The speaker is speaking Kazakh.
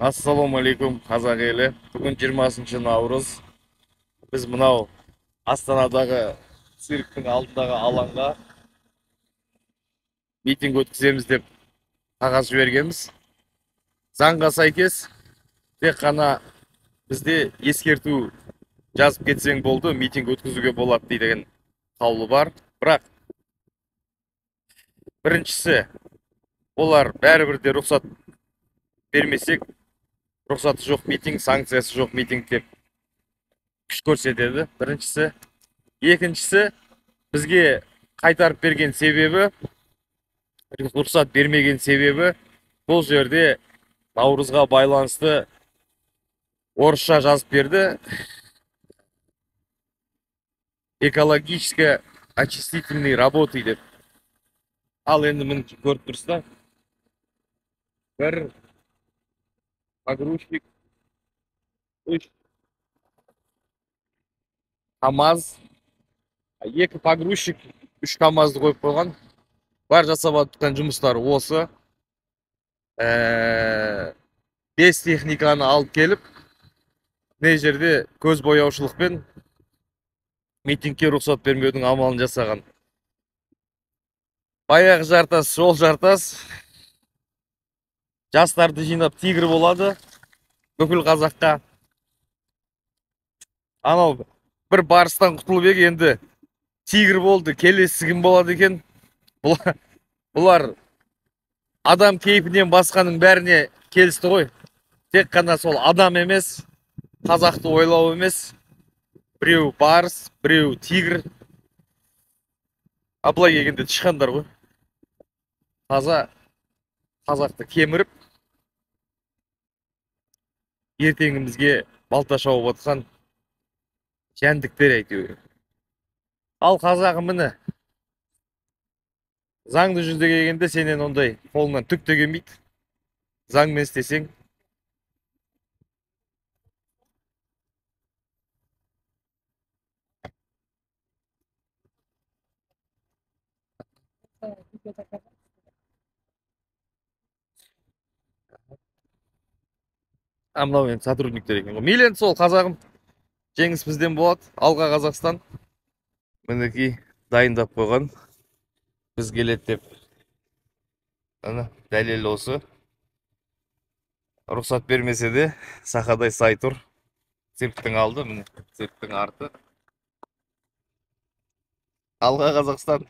Ассалаумағалейкум қазақ елі. Бүгін 20 наурыз. Біз мынау Астанадағы цирктің алдындағы алаңға митинг өткіземіз деп қағаз жібергенбіз. Заңға сәйкес тек қана бізде ескерту жазып кетсең болды, митинг өткізуге болады деген қаулы бар. Бірақ біріншісі, олар бәрібір де рұқсат бермесек, рұқсаты жоқ митинг, санкциясы жоқ митинг деп күш көрсетеді. Біріншісі. Екіншісі, бізге қайтарып берген себебі, рұқсат бермеген себебі, бұл жерде наурызға байланысты орысша жазып берді. Экологически очистительные работы деп. Ал енді міне көріп тұрсыздар. Бір погрузчик, 3 КАМАЗ, 2 погрузчик, 3 КАМАЗды қойып қойған. Бар жасап жатқан жұмыстары осы. 5 техниканы алып келіп, не жерде көз бояушылықпен митингке рұқсат бермеудің амалын жасаған. Баяғы жартас, жол жартас. Жастарды жинап тигр болады бүкіл қазаққа. Анау бір барыстан құтылып ек, енді тигр болды, келесі кім болады екен? Бұлар адам кейпінен басқаның бәріне келісті ғой. Тек қана сол адам емес, қазақты ойлау емес. Біреу барыс, біреу тигр. Аблай келгенде тышқандар ғой. Қазақты кеміріп, ертеңімізге балта шауып отқан жәндіктер әйтеуір. Ал қазағым міне, заңды жүзде келгенде сенен ондай қолынан түк те келмейді. Заңмен істесең. Мынау енді сотрудниктер екен ғой. Мейлі, сол қазағым, жеңіс бізден болады. Алға Қазақстан. Мінекей дайындап қойған. Біз келеді деп. Дәлел осы. Рұқсат бермесе де сақадай сай тұр. Цирктің алды, міне цирктің арты. Алға Қазақстан.